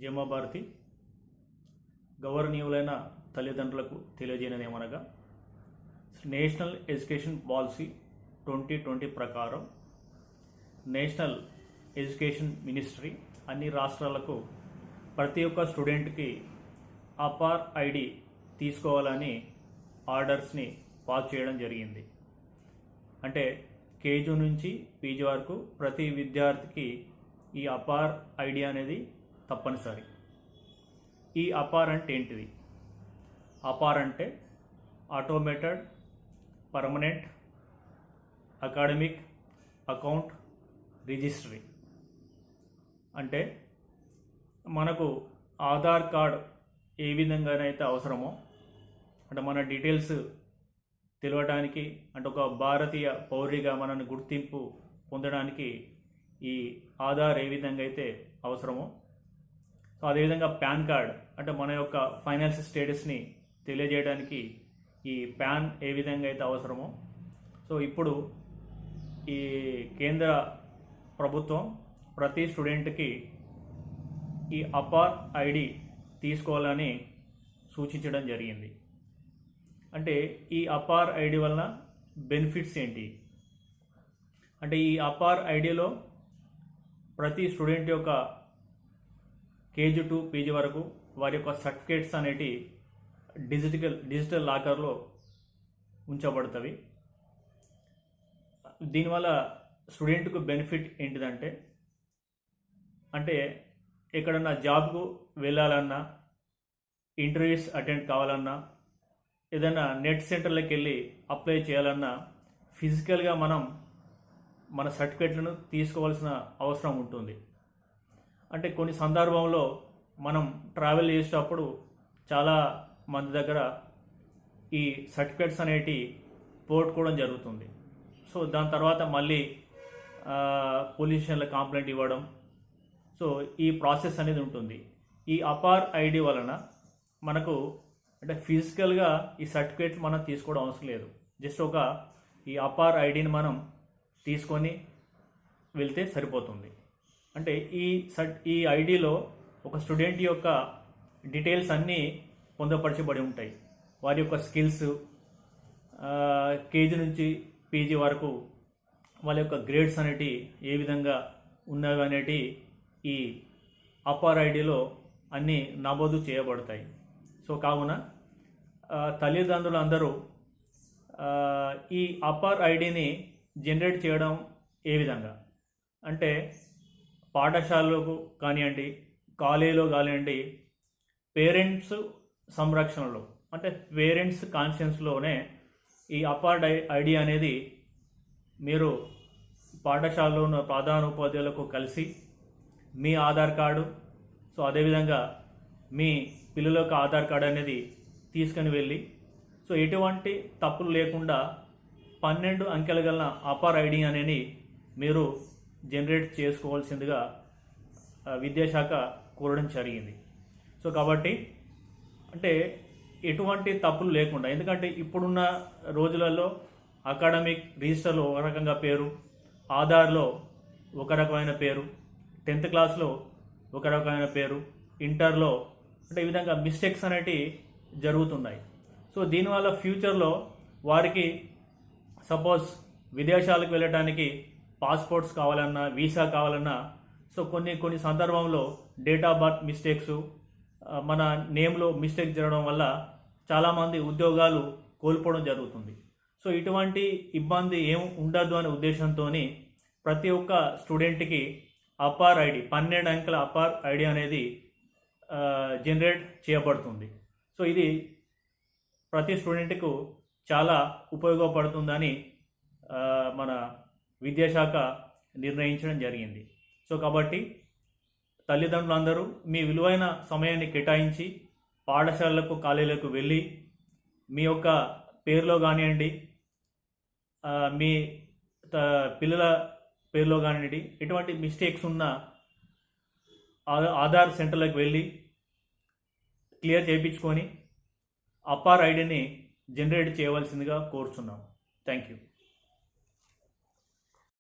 జయమాభారతి గౌరవనీయులైన తల్లిదండ్రులకు తెలియజేయనిదేమనగా national education policy 2020 ప్రకారం నేషనల్ ఎడ్యుకేషన్ మినిస్ట్రీ అన్ని రాష్ట్రాలకు ప్రతి ఒక్క స్టూడెంట్కి అపార్ ఐడి తీసుకోవాలని ఆర్డర్స్ని పాస్ చేయడం జరిగింది. అంటే కేజీ నుంచి పీజీ వరకు ప్రతి విద్యార్థికి ఈ అపార్ ఐడి అనేది తప్పనిసరి. ఈ అపార్ అంటే ఏంటిది? అపార్ అంటే automated permanent academic account registry. అంటే మనకు ఆధార్ కార్డ్ ఏ విధంగానైతే అవసరమో, అంటే మన డీటెయిల్స్ తెలియటానికి, అంటే ఒక భారతీయ పౌరుడిగా మనల్ని గుర్తింపు పొందడానికి ఈ ఆధార్ ఏ విధంగా అయితే అవసరమో, సో అదేవిధంగా పాన్ కార్డ్ అంటే మన యొక్క ఫైనాన్షియల్ స్టేటస్ని తెలియజేయడానికి ఈ పాన్ ఏ విధంగా అయితే అవసరమో, సో ఇప్పుడు ఈ కేంద్ర ప్రభుత్వం ప్రతి స్టూడెంట్కి ఈ అపార్ ఐడి తీసుకోవాలని సూచించడం జరిగింది. అంటే ఈ అపార్ ఐడి వలన బెనిఫిట్స్ ఏంటి అంటే, ఈ అపార్ ఐడిలో ప్రతి స్టూడెంట్ యొక్క కేజీ టు పీజీ వరకు వారి యొక్క సర్టిఫికేట్స్ అనేటి డిజిటల్ లాకర్లో ఉంచబడుతుంది. దీనివల్ల స్టూడెంట్కు బెనిఫిట్ ఏంటిదంటే, అంటే ఎక్కడన్నా జాబ్కు వెళ్ళాలన్నా, ఇంటర్వ్యూస్ అటెండ్ కావాలన్నా, ఏదైనా నెట్ సెంటర్లోకి వెళ్ళి అప్లై చేయాలన్నా ఫిజికల్గా మనం మన సర్టిఫికేట్లను తీసుకోవాల్సిన అవసరం ఉంటుంది. అంటే కొన్ని సందర్భంలో మనం ట్రావెల్ చేసేటప్పుడు చాలా మంది దగ్గర ఈ సర్టిఫికేట్స్ అనేటి పోగొట్టుకోవడం జరుగుతుంది. సో దాని తర్వాత మళ్ళీ పోలీస్ స్టేషన్లో కంప్లైంట్ ఇవ్వడం, సో ఈ ప్రాసెస్ అనేది ఉంటుంది. ఈ అపార్ ఐడి వలన మనకు అంటే ఫిజికల్గా ఈ సర్టిఫికేట్స్ మనం తీసుకోవడం అవసరం లేదు. జస్ట్ ఒక ఈ అపార్ ఐడిని మనం తీసుకొని వెళ్తే సరిపోతుంది. అంటే ఈ ఐడిలో ఒక స్టూడెంట్ యొక్క డీటెయిల్స్ అన్నీ పొందుపరచబడి ఉంటాయి. వారి యొక్క స్కిల్స్, కేజీ నుంచి పీజీ వరకు వాళ్ళ యొక్క గ్రేడ్స్ అనేటి ఏ విధంగా ఉన్నవి అనేటి ఈ అపార్ ఐడిలో అన్నీ నమోదు చేయబడతాయి. సో కావున తల్లిదండ్రులు అందరూ ఈ అపార్ ఐడిని జనరేట్ చేయడం ఏ విధంగా అంటే, పాఠశాలకు కానివ్వండి, కాలేజీలో కానివ్వండి, పేరెంట్స్ సంరక్షణలో అంటే పేరెంట్స్ కాన్షియన్స్లోనే ఈ అపార్ ఐడి అనేది మీరు పాఠశాలలో ఉన్న ప్రధానోపాధ్యాయులకు కలిసి మీ ఆధార్ కార్డు, సో అదేవిధంగా మీ పిల్లల యొక్క ఆధార్ కార్డు అనేది తీసుకుని వెళ్ళి, సో ఎటువంటి తప్పులు లేకుండా 12 అంకెలు గల అపార్ ఐడి అనేది మీరు జనరేట్ చేసుకోవాల్సిందిగా విద్యాశాఖ కోరడం జరిగింది. సో కాబట్టి అంటే ఎటువంటి తప్పులు లేకుండా, ఎందుకంటే ఇప్పుడున్న రోజులలో అకాడమిక్ రిజిస్టర్లో ఒక రకంగా పేరు, ఆధార్లో ఒక రకమైన పేరు, 10th క్లాస్లో ఒక రకమైన పేరు, ఇంటర్లో అంటే ఈ విధంగా మిస్టేక్స్ అనేటివి జరుగుతున్నాయి. సో దీనివల్ల ఫ్యూచర్లో వారికి సపోజ్ విదేశాలకు వెళ్ళడానికి పాస్పోర్ట్స్ కావాలన్నా, వీసా కావాలన్నా, సో కొన్ని సందర్భంలో డేట్ ఆఫ్ బర్త్ మిస్టేక్స్, మన నేమ్లో మిస్టేక్ జరగడం వల్ల చాలామంది ఉద్యోగాలు కోల్పోవడం జరుగుతుంది. సో ఇటువంటి ఇబ్బంది ఏం ఉండదు అనే ఉద్దేశంతో ప్రతి ఒక్క స్టూడెంట్కి అపార్ ఐడి 12 అంకెల అపార్ ఐడి అనేది జనరేట్ చేయబడుతుంది. సో ఇది ప్రతి స్టూడెంట్కు చాలా ఉపయోగపడుతుందని మన విద్యాశాఖ నిర్ణయించడం జరిగింది. సో కాబట్టి తల్లిదండ్రులందరూ మీ విలువైన సమయాన్ని కేటాయించి పాఠశాలలకు, కాలేజీలకు వెళ్ళి మీ యొక్క పేరులో కానివ్వండి, మీ పిల్లల పేరులో కానివ్వండి, ఎటువంటి మిస్టేక్స్ ఉన్న ఆధార్ సెంటర్లకు వెళ్ళి క్లియర్ చేయించుకొని అపార్ ఐడిని జనరేట్ చేయవలసిందిగా కోరుచున్నాం. Thank you.